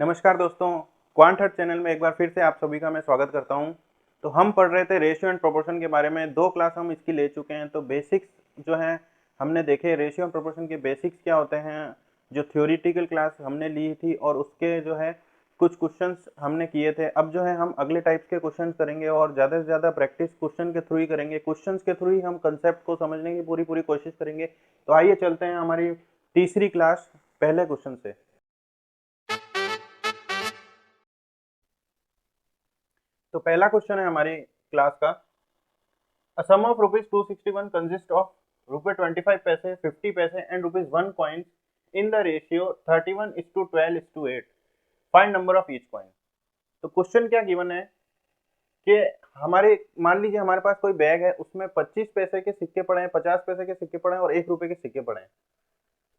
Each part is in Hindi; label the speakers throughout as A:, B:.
A: नमस्कार दोस्तों, क्वांट हट चैनल में एक बार फिर से आप सभी का मैं स्वागत करता हूं। तो हम पढ़ रहे थे रेशियो एंड प्रोपोर्शन के बारे में। 2 क्लास हम इसकी ले चुके हैं। तो बेसिक्स जो है हमने देखे, रेशियो एंड प्रोपोर्शन के बेसिक्स क्या होते हैं, जो थ्योरेटिकल क्लास हमने ली थी और उसके जो है कुछ क्वेश्चंस हमने किए थे। अब जो है हम अगले टाइप्स के क्वेश्चंस करेंगे और ज़्यादा से ज़्यादा प्रैक्टिस क्वेश्चन के थ्रू ही करेंगे। क्वेश्चंस के थ्रू ही हम कंसेप्ट को समझने की पूरी पूरी कोशिश करेंगे। तो आइए चलते हैं हमारी तीसरी क्लास पहले क्वेश्चन से। तो पहला क्वेश्चन है हमारी क्लास का, अ सम ऑफ रुपीज 261 कंसिस्ट ऑफ रुपये 25 पैसे, 50 पैसे and rupees 1 coin in the ratio 31:12:8। Find number of each coin. तो क्वेश्चन क्या गिवन है कि हमारे मान लीजिए हमारे पास कोई बैग है, उसमें 25 पैसे के सिक्के पड़े हैं, 50 पैसे के सिक्के पड़े हैं और 1 रुपए के सिक्के पड़े हैं।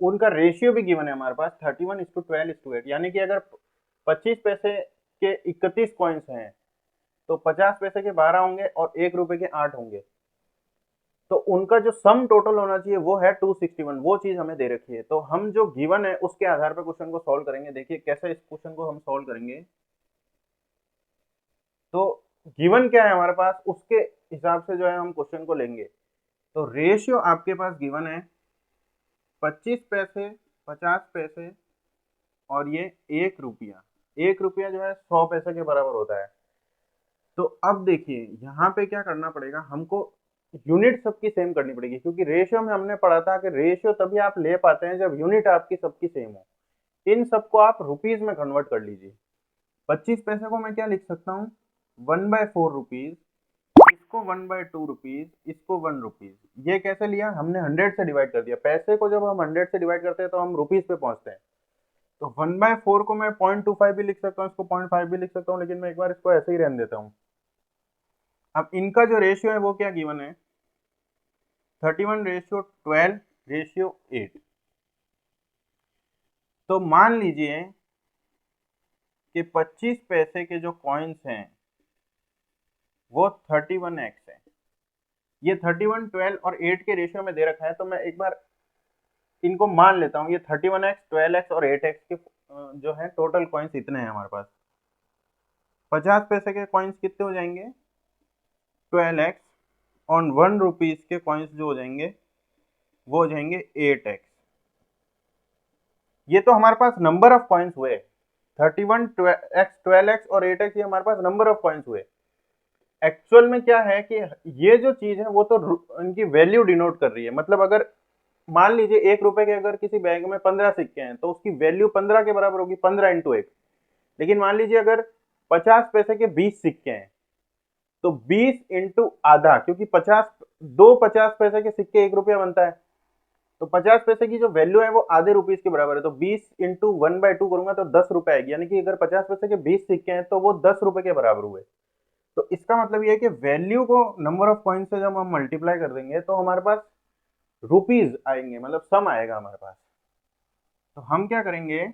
A: उनका रेशियो भी गिवन है हमारे पास 31:12:8, यानी कि अगर 25 पैसे के 31 कॉइन्स हैं तो 50 पैसे के 12 होंगे और 1 रुपए के 8 होंगे। तो उनका जो सम टोटल होना चाहिए वो है 261। वो चीज हमें दे रखी है। तो हम जो गिवन है उसके आधार पर क्वेश्चन को सॉल्व करेंगे। देखिए कैसे इस क्वेश्चन को हम सॉल्व करेंगे। तो गिवन क्या है हमारे पास, उसके हिसाब से जो है हम क्वेश्चन को लेंगे। तो रेशियो आपके पास गिवन है 25 पैसे, 50 पैसे और ये 1 रुपया। 1 रुपया जो है 100 पैसे के बराबर होता है। तो अब देखिए यहाँ पे क्या करना पड़ेगा हमको, यूनिट सबकी सेम करनी पड़ेगी, क्योंकि रेशियो में हमने पढ़ा था कि रेशियो तभी आप ले पाते हैं जब यूनिट आपकी सबकी सेम हो। इन सबको आप रुपीज में कन्वर्ट कर लीजिए। 25 पैसे को मैं क्या लिख सकता हूँ, 1/4 रुपीज, इसको 1/2 रुपीज, इसको 1 रुपीज। ये कैसे लिया हमने, 100 से डिवाइड कर दिया। पैसे को जब हम 100 से डिवाइड करते हैं तो हम रुपीज पे पहुंचते हैं। तो 1/4 को मैं 0.25 भी लिख सकता हूँ, इसको 0.5 भी लिख सकता हूँ, लेकिन मैं एक बार इसको ऐसे ही रहने देता हूँ। अब इनका जो रेशियो है वो क्या गिवन है, 31:12:8। तो मान लीजिए कि 25 पैसे के जो कॉइन्स हैं वो 31x है। ये 31, 12 और 8 के रेशियो में दे रखा है। तो मैं एक बार इनको मान लेता हूँ, ये 31x, 12x और 8x के जो है टोटल कॉइन्स इतने हैं हमारे पास। 50 पैसे के कॉइन्स कितने हो जाएंगे, 12x, और 1 रुपीज के कॉइन्स जो हो जाएंगे वो हो जाएंगे 8x। ये तो हमारे पास नंबर ऑफ कॉइन्स हुए, 31, 12x और 8x, ये हमारे पास नंबर ऑफ कॉइन्स हुए। एक्चुअल में क्या है कि ये जो चीज है वो तो इनकी वैल्यू डिनोट कर रही है। मतलब अगर मान लीजिए 1 रुपए के अगर किसी बैग में 15 सिक्के हैं तो उसकी वैल्यू 15 के बराबर होगी, 15 इंटू 1। लेकिन मान लीजिए अगर 50 पैसे के 20 सिक्के हैं तो 20 इंटू आधा, क्योंकि 50 पैसे के सिक्के 1 रुपया बनता है। तो 50 पैसे की जो वैल्यू है वो आधे रुपीज के बराबर है। तो 20 इंटू 1/2 करूंगा तो 10 रुपए आएगी, यानी कि अगर 50 पैसे के 20 सिक्के हैं तो वो 10 रुपए के बराबर हुए। तो इसका मतलब ये है कि वैल्यू को नंबर ऑफ कॉइन से जब हम मल्टीप्लाई कर देंगे तो हमारे पास रुपीज आएंगे, मतलब सम आएगा हमारे पास। तो हम क्या करेंगे,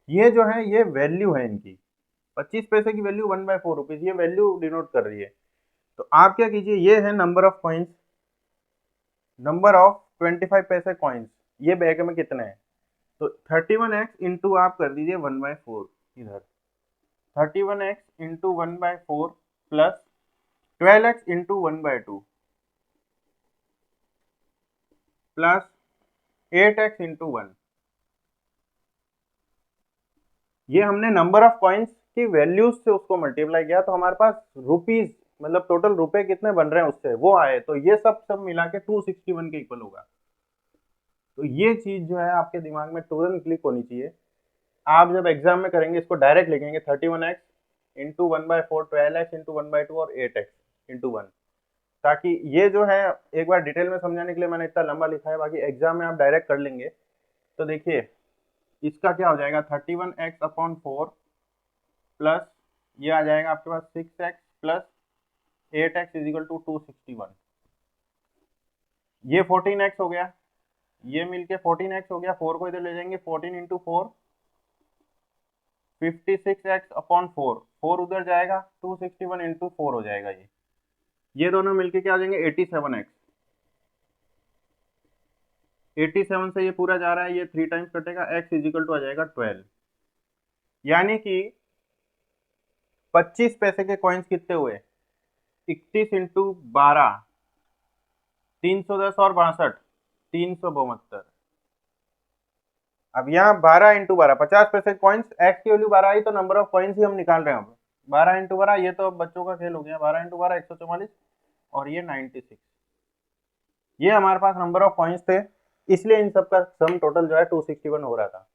A: ये जो है ये वैल्यू है इनकी, 25 पैसे की वैल्यू 1/4 रुपीज, ये वैल्यू डिनोट कर रही है। तो आप क्या कीजिए, ये है number of coins, number of 25 पैसे कॉइन्स, ये बैग में कितने हैं। तो 31x इंटू आप कर दीजिए 1/4 इधर, 31x into 1/4 plus 12x into 1/2 plus 8x into 1। ये हमने नंबर ऑफ कॉइन्स की वैल्यूज से उसको मल्टीप्लाई किया तो हमारे पास रुपीज, मतलब टोटल रुपए कितने बन रहे हैं उससे वो आए। तो ये सब मिला के 261 के इक्वल होगा। तो ये चीज जो है आपके दिमाग में तुरंत क्लिक होनी चाहिए। आप जब एग्जाम में करेंगे इसको डायरेक्ट लिखेंगे 31x इंटू 1/4, 12x इंटू 1/2 और 8x इंटू 1, ताकि ये जो है एक बार डिटेल में समझाने के लिए मैंने इतना लंबा लिखा है, बाकी एग्जाम में आप डायरेक्ट कर लेंगे। तो देखिए इसका क्या हो जाएगा, 31x/4 प्लस ये आ जाएगा आपके पास 6x plus 8x is equal to 261। ये 14x हो गया, ये मिलके 14x हो गया। 4 को इधर ले जाएंगे, 14 इंटू 4 56x/4, 4 उधर जाएगा, 261 इंटू 4 हो जाएगा। ये दोनों मिलके क्या आ जाएंगे 87x। 87 से ये पूरा जा रहा है, ये 3 टाइम्स कटेगा, x इज इक्वल टू आ जाएगा 12। यानी कि 25 पैसे के कॉइन्स कितने हुए, 31 इंटू 12, 310 और 62, 372। अब यहाँ 12 इंटू 12, 50 पैसे कॉइन्स, एक्स की वैल्यू 12 आई तो नंबर ऑफ कॉइन्स ही हम निकाल रहे हैं। अब 12 इंटू 12, ये तो बच्चों का खेल हो गया। 12 इंटू 12 144 और ये 96, ये हमारे पास नंबर ऑफ कॉइन्स थे, इसलिए इन सब का सम टोटल जो है 261 हो रहा था।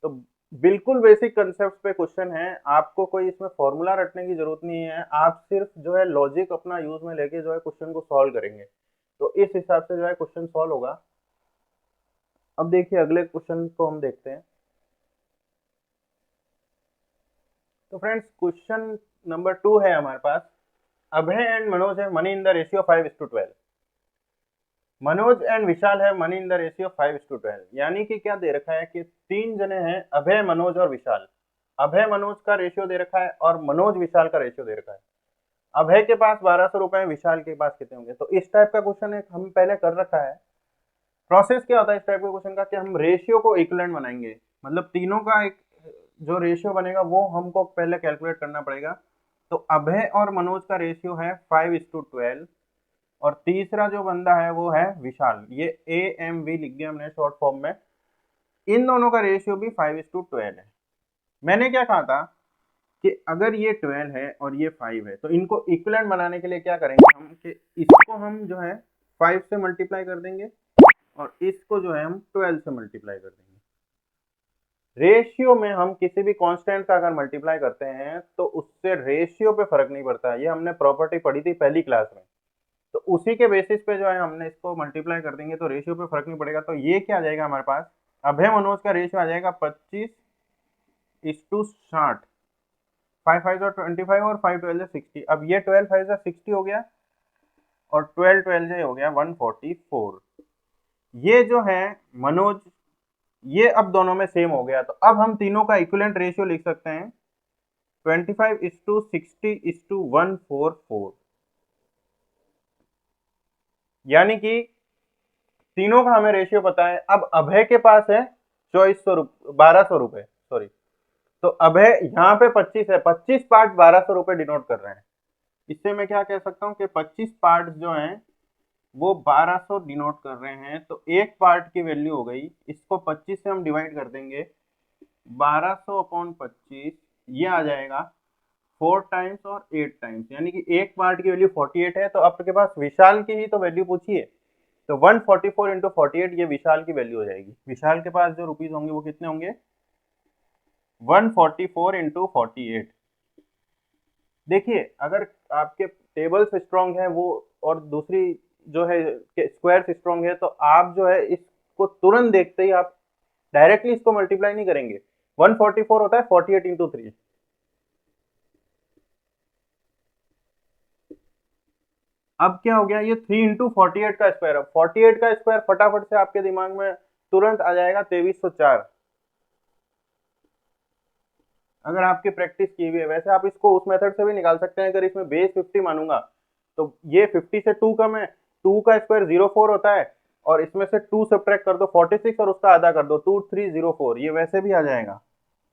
A: तो बिल्कुल बेसिक कंसेप्ट पे क्वेश्चन है, आपको कोई इसमें फॉर्मूला रटने की जरूरत नहीं है, आप सिर्फ जो है लॉजिक अपना यूज में लेके जो है क्वेश्चन को सॉल्व करेंगे, तो इस हिसाब से जो है क्वेश्चन सॉल्व होगा। अब देखिए अगले क्वेश्चन को हम देखते हैं। तो फ्रेंड्स क्वेश्चन नंबर 2 है हमारे पास, अभय एंड मनोज है money in the ratio 5:12। Manoj and Vishal है मनी इन द रेशियो 5:12। यानी कि क्या दे रखा है कि 3 जने हैं, अभय मनोज और विशाल। अभय मनोज का रेशियो दे रखा है और मनोज विशाल का रेशियो दे रखा है। अभय के पास 1200 रुपए, विशाल के पास कितने होंगे। तो इस टाइप का क्वेश्चन एक हम पहले कर रखा है। प्रोसेस क्या होता है इस टाइप के क्वेश्चन का कि हम रेशियो को इक्विवेलेंट बनाएंगे, मतलब तीनों का एक जो रेशियो बनेगा वो हमको पहले कैलकुलेट करना पड़ेगा। तो अभय और मनोज का रेशियो है 5:12 और तीसरा जो बंदा है वो है विशाल, ये AMV लिख दिया हमने शॉर्ट फॉर्म में। इन दोनों का रेशियो भी 5:12 है। मैंने क्या कहा था कि अगर ये 12 है और ये 5 है तो इनको इक्विवेलेंट बनाने के लिए क्या करेंगे हम कि इसको हम जो है 5 से मल्टीप्लाई कर देंगे और इसको जो है हम 12 से मल्टीप्लाई कर देंगे। रेशियो में हम किसी भी कांस्टेंट का अगर मल्टीप्लाई करते हैं तो उससे रेशियो पे फर्क नहीं पड़ता, ये हमने प्रॉपर्टी पढ़ी थी पहली क्लास में। तो उसी के बेसिस पे जो है हमने इसको मल्टीप्लाई कर देंगे तो रेशियो पे फर्क नहीं पड़ेगा। तो ये क्या आ जाएगा हमारे पास, अभय मनोज का रेशियो आ जाएगा 25:60, 5 5 25 और 5 12 60। अब ये 12 5 60 हो गया और 12 12 हो गया 144। ये जो है मनोज, ये अब दोनों में सेम हो गया। तो अब हम तीनों का इक्विवेलेंट रेशियो लिख सकते हैं 25:60:144। यानी कि तीनों का हमें रेशियो पता है। अब अभय के पास है 1200 रुपए, सॉरी। तो अभय यहाँ पे 25 है, 25 पार्ट 1200 रुपए डिनोट कर रहे हैं। इससे मैं क्या कह सकता हूँ कि 25 पार्ट जो हैं वो 1200 डिनोट कर रहे हैं। तो एक पार्ट की वैल्यू हो गई, इसको 25 से हम डिवाइड कर देंगे, 1200/25, ये आ जाएगा 4 टाइम्स और 8 टाइम्स, यानी कि एक पार्ट की वैल्यू 48 है। तो आपके पास विशाल की ही तो वैल्यू पूछी है, तो 144 इंटू 48 ये विशाल की वैल्यू हो जाएगी। विशाल के पास जो रुपीज होंगे वो कितने होंगे, 144 इंटू 48। देखिए अगर आपके टेबल्स स्ट्रॉन्ग है वो और दूसरी जो है स्क्वायर्स स्ट्रॉन्ग है तो आप जो है इसको तुरंत देखते ही आप डायरेक्टली इसको मल्टीप्लाई नहीं करेंगे। 144 होता है 48 इंटू 3। अब क्या हो गया, ये 3 इंटू 48 का स्क्वायर। अब 48 का स्क्वायर फटाफट से आपके दिमाग में तुरंत आ जाएगा 2304, अगर आपकी प्रैक्टिस की हुई है। वैसे आप इसको उस मेथड से भी निकाल सकते हैं, अगर इसमें बेस 50 मानूंगा तो ये 50 से 2 कम है, 2 का स्क्वायर 04 होता है और इसमें से 2 सब्ट्रैक्ट कर दो 46 और उसका आधा कर दो 2304, ये वैसे भी आ जाएगा।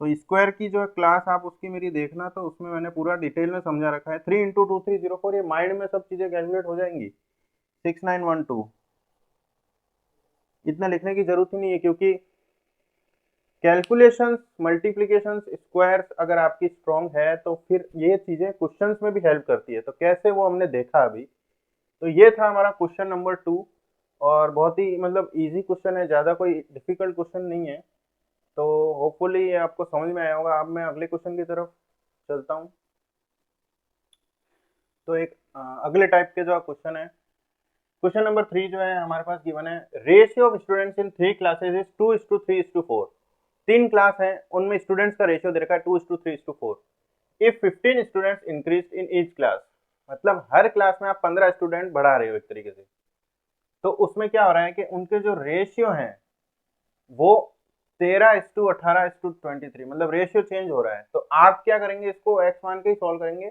A: तो स्क्वायर की जो क्लास आप उसकी मेरी देखना, तो उसमें मैंने पूरा डिटेल में समझा रखा है। 3 इंटू 2304, ये माइंड में सब चीजें कैलकुलेट हो जाएंगी। 6912, इतना लिखने की जरूरत ही नहीं है क्योंकि कैलकुलेशंस, मल्टीप्लिकेशंस, स्क्वायर्स अगर आपकी स्ट्रॉन्ग है तो फिर ये चीजें क्वेश्चंस में भी हेल्प करती है। तो कैसे वो हमने देखा अभी। तो ये था हमारा क्वेश्चन नंबर 2 और बहुत ही मतलब इजी क्वेश्चन है, ज़्यादा कोई डिफिकल्ट क्वेश्चन नहीं है। तो होपफुली ये आपको समझ में आया होगा। अब मैं अगले क्वेश्चन की तरफ चलता हूँ। तो एक अगले टाइप के जो क्वेश्चन है, क्वेश्चन नंबर 3 जो है हमारे पास गिवन है, ratio of students in 3 classes is 2:3:4। 3 class है उनमें स्टूडेंट्स का रेशियो दे रखा है 2:3:4। If 15 students increase in each class, मतलब हर क्लास में आप 15 स्टूडेंट बढ़ा रहे हो एक तरीके से। तो उसमें क्या हो रहा है कि उनके जो रेशियो हैं वो 13:18:23, मतलब रेशियो चेंज हो रहा है। तो आप क्या करेंगे, इसको एक्स मान के ही सॉल्व करेंगे,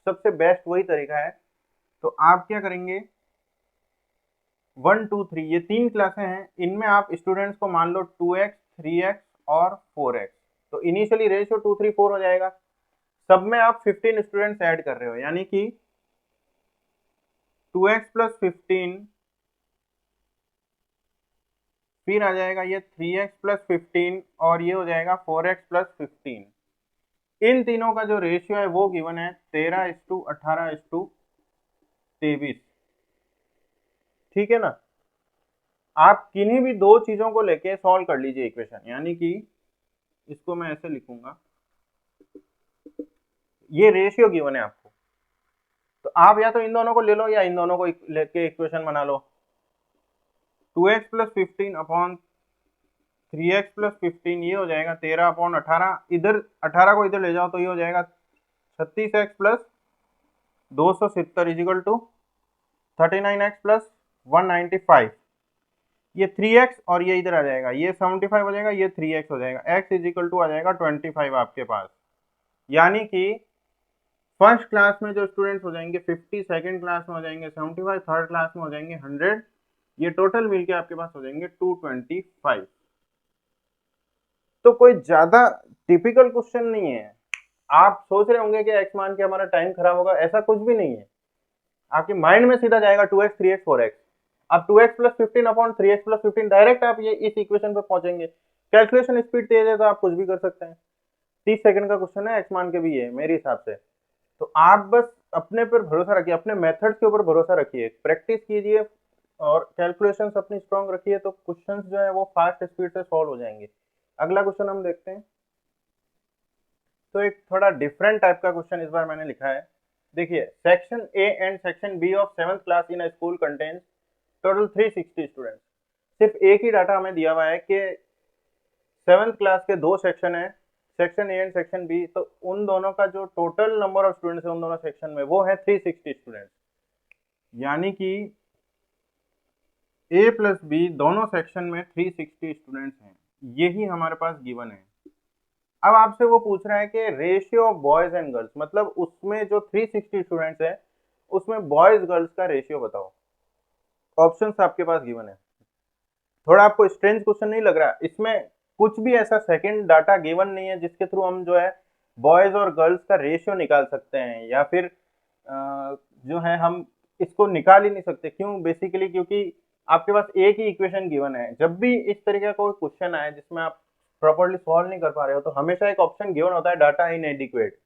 A: सबसे बेस्ट वही तरीका है। तो आप क्या करेंगे, 1 2 3 ये 3 क्लासें हैं, इनमें आप स्टूडेंट्स को मान लो 2x 3x और 4x। तो इनिशियली रेशियो 2 3 4 हो जाएगा। सब में आप 15 स्टूडेंट्स ऐड कर रहे हो, यानी कि 2x प्लस 15, फिर आ जाएगा ये 3x प्लस 15 और ये हो जाएगा 4x प्लस 15। इन तीनों का जो रेशियो है वो गिवन है 13:18:23। ठीक है ना। आप किन्हीं भी दो चीजों को लेके सॉल्व कर लीजिए इक्वेशन, यानी कि इसको मैं ऐसे लिखूंगा, ये रेशियो गिवन है आपको, तो आप या तो इन दोनों को ले लो या इन दोनों को लेके इक्वेशन बना लो। 2x plus 15 upon 3x plus 15 ये हो जाएगा 13/18। इधर 18 को इधर ले जाओ तो ये हो जाएगा 36x plus 270 is equal to 39x plus 195। ये 3x और ये इधर आ जाएगा, ये 75 हो जाएगा, ये 3x हो जाएगा, x इजिकल टू आ जाएगा 25 आपके पास। यानी कि फर्स्ट क्लास में जो स्टूडेंट्स हो जाएंगे 50, सेकंड क्लास में हो जाएंगे 75, थर्ड क्लास में हो जाएंगे 100, ये टोटल मिलके आपके पास हो जाएंगे 225। तो कोई ज्यादा टिपिकल क्वेश्चन नहीं है। आप सोच रहे होंगे कि x मान के हमारा टाइम खराब होगा, ऐसा कुछ भी नहीं है। आपके माइंड में सीधा जाएगा 2x 3x 4x। अब 2x plus 15 upon 3x plus 15 direct आप ये इस इक्वेशन पे पहुंचेंगे। कैलकुलेशन स्पीड तेज है तो आप कुछ भी कर सकते हैं। 30 सेकंड का क्वेश्चन है, x मान के भी है मेरे हिसाब से। तो आप बस अपने पर भरोसा रखिए, अपने मेथड्स के ऊपर भरोसा रखिए, प्रैक्टिस कीजिए और कैलकुलेशंस अपनी स्ट्रॉन्ग रखिए, तो क्वेश्चंस जो है वो फास्ट स्पीड से सॉल्व हो जाएंगे। अगला क्वेश्चन हम देखते हैं। तो एक थोड़ा डिफरेंट टाइप का क्वेश्चन इस बार मैंने लिखा है। देखिए, section A and section B of 7th class in a school contains total 360 students. सिर्फ एक ही डाटा हमें दिया हुआ है कि 7th क्लास के दो सेक्शन है, section A and section B, तो उन दोनों का जो टोटल नंबर ऑफ स्टूडेंट्स है उन दोनों सेक्शन में वो है 360 स्टूडेंट्स। यानी कि ए प्लस बी दोनों सेक्शन में 360 स्टूडेंट्स हैं, यही हमारे पास गिवन है। अब आपसे वो पूछ रहा है कि ratio of boys and girls, मतलब उसमें जो 360 स्टूडेंट्स है उसमें बॉयज गर्ल्स का रेशियो बताओ। ऑप्शंस आपके पास गिवन है। थोड़ा आपको स्ट्रेंज क्वेश्चन नहीं लग रहा? इसमें कुछ भी ऐसा सेकंड डाटा गिवन नहीं है जिसके थ्रू हम जो है बॉयज और गर्ल्स का रेशियो निकाल सकते हैं, या फिर जो है हम इसको निकाल ही नहीं सकते। क्यों? बेसिकली क्योंकि आपके पास एक ही इक्वेशन गिवन है। जब भी इस तरीके का कोई क्वेश्चन आए जिसमें आप प्रॉपर्ली सॉल्व नहीं कर पा रहे हो तो हमेशा एक ऑप्शन गिवन होता है, डाटा इनएडिक्वेट।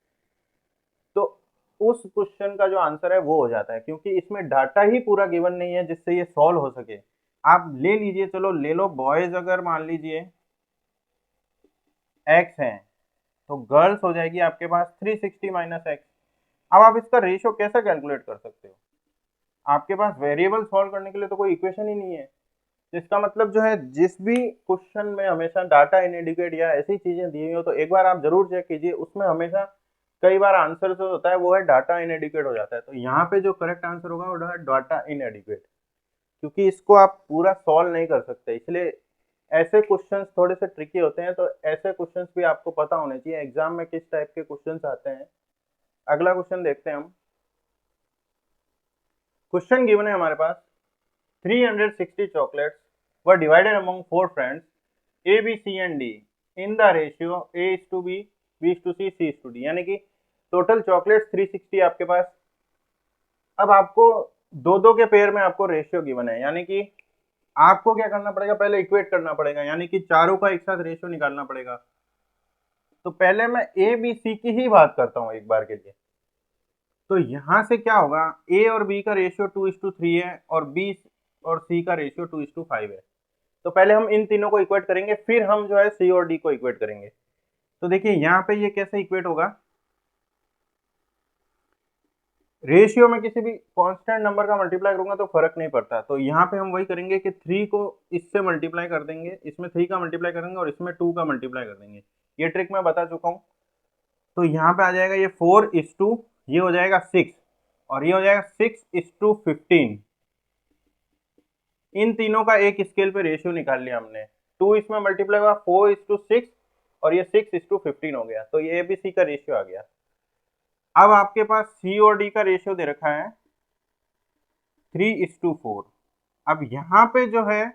A: तो उस क्वेश्चन का जो आंसर है वो हो जाता है, क्योंकि इसमें डाटा ही पूरा गिवन नहीं है जिससे ये सॉल्व हो सके। आप ले लीजिए, चलो ले लो, बॉयज अगर मान लीजिए x है तो गर्ल्स हो जाएगी आपके पास 360 माइनस एक्स। अब आप इसका रेशियो कैसे कैलकुलेट कर सकते हो? आपके पास वेरिएबल सॉल्व करने के लिए तो कोई इक्वेशन ही नहीं है। इसका मतलब जो है जिस भी क्वेश्चन में हमेशा डाटा इनएडिक्वेट या ऐसी चीजें दी हुई हो तो एक बार आप जरूर चेक कीजिए, उसमें हमेशा कई बार आंसर जो होता है वो है डाटा इनएडिक्वेट हो जाता है। तो यहाँ पे जो करेक्ट आंसर होगा वो है डाटा इनएडिक्वेट, क्योंकि इसको आप पूरा सॉल्व नहीं कर सकते। इसलिए ऐसे क्वेश्चंस थोड़े से ट्रिकी होते हैं, तो ऐसे क्वेश्चंस भी आपको पता होने चाहिए एग्जाम में किस टाइप के क्वेश्चंस आते हैं। अगला क्वेश्चन देखते हैं हम। क्वेश्चन गिवन है हमारे पास 360 chocolates were divided among 4 friends A, B, C and D in the ratio A is to B, B is to C, C is to D। यानी कि टोटल चॉकलेट्स 360 आपके पास। अब आपको दो दो के पेयर में आपको रेशियो गिवन है, यानी कि आपको क्या करना पड़ेगा, पहले इक्वेट करना पड़ेगा, यानी कि चारों का एक साथ रेशियो निकालना पड़ेगा। तो पहले मैं ए बी सी की ही बात करता हूं एक बार के लिए। तो यहां से क्या होगा, ए और बी का रेशियो 2:3 है और बी और सी का रेशियो 2:5 है। तो पहले हम इन तीनों को इक्वेट करेंगे, फिर हम जो है सी और डी को इक्वेट करेंगे। तो देखिए यहाँ पे ये कैसे इक्वेट होगा, रेशियो में किसी भी कांस्टेंट नंबर का मल्टीप्लाई करूंगा तो फर्क नहीं पड़ता। तो यहाँ पे हम वही करेंगे कि 3 को इससे मल्टीप्लाई कर देंगे, इसमें 3 का मल्टीप्लाई करेंगे और इसमें 2 का मल्टीप्लाई कर देंगे। ये ट्रिक मैं बता चुका हूँ। तो यहाँ पे आ जाएगा ये 4:2, ये हो जाएगा 6 और ये हो जाएगा 6:15। इन तीनों का एक स्केल पे रेशियो निकाल लिया हमने। 2 इसमें मल्टीप्लाई हुआ 4:6 और ये 6:15 हो गया। तो ये एबीसी का रेशियो आ गया। अब आपके पास सी और डी का रेशियो दे रखा है 3:4। अब यहाँ पे जो है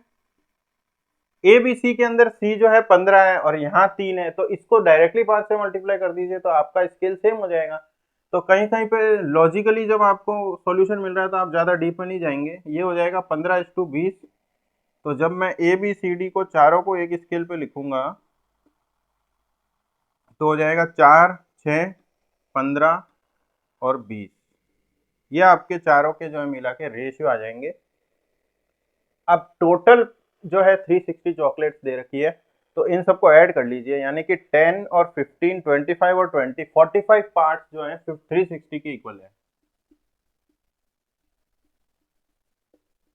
A: ए बी सी के अंदर सी जो है 15 है और यहाँ 3 है, तो इसको डायरेक्टली 5 से मल्टीप्लाई कर दीजिए तो आपका स्केल सेम हो जाएगा। तो कहीं कहीं पे लॉजिकली जब आपको सॉल्यूशन मिल रहा है तो आप ज़्यादा डीप में नहीं जाएंगे। ये हो जाएगा 15:20। तो जब मैं ए बी सी डी को चारों को एक स्केल पे लिखूंगा तो हो जाएगा 4, 6, 15 और 20। ये आपके चारों के जो है मिला के रेशियो आ जाएंगे। अब टोटल जो है 360 चॉकलेट्स दे रखी है, तो इन सबको ऐड कर लीजिए, यानी कि 10 और 15, 25 और 20, 45 पार्ट जो है 360 के इक्वल है।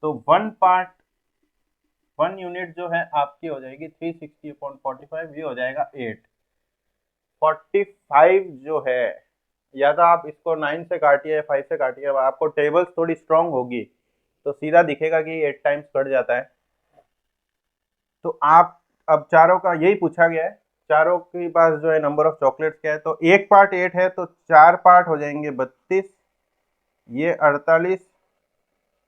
A: तो 1 यूनिट जो है आपकी हो जाएगी 360/45, ये हो जाएगा 8। 45 जो है, या तो आप इसको 9 से काटिए या 5 से काटिए, अब आपको टेबल्स थोड़ी स्ट्रांग होगी तो सीधा दिखेगा कि 8 टाइम्स कट जाता है। तो आप अब चारों का यही पूछा गया है, चारों के पास जो है नंबर ऑफ चॉकलेट्स क्या है, तो एक पार्ट 8 है तो 4 पार्ट हो जाएंगे 32, ये 48,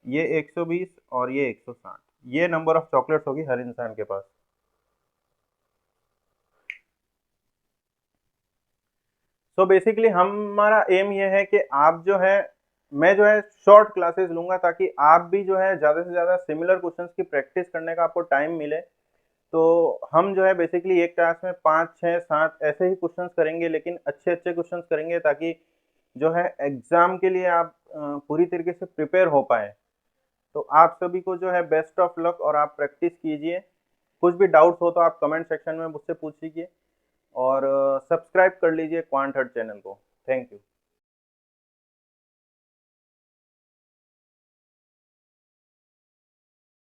A: ये 120 और ये 160। ये नंबर ऑफ चॉकलेट्स होगी हर इंसान के पास। तो बेसिकली हमारा एम ये है कि आप जो है, मैं जो है शॉर्ट क्लासेस लूंगा ताकि आप भी जो है ज़्यादा से ज़्यादा सिमिलर क्वेश्चंस की प्रैक्टिस करने का आपको टाइम मिले। तो हम जो है बेसिकली एक क्लास में 5, 6, 7 ऐसे ही क्वेश्चंस करेंगे, लेकिन अच्छे अच्छे क्वेश्चंस करेंगे ताकि जो है एग्जाम के लिए आप पूरी तरीके से प्रिपेयर हो पाए। तो आप सभी को जो है बेस्ट ऑफ लक, और आप प्रैक्टिस कीजिए। कुछ भी डाउट्स हो तो आप कमेंट सेक्शन में मुझसे पूछ लीजिए, और सब्सक्राइब कर लीजिए क्वांट हर्ट चैनल को। Thank you.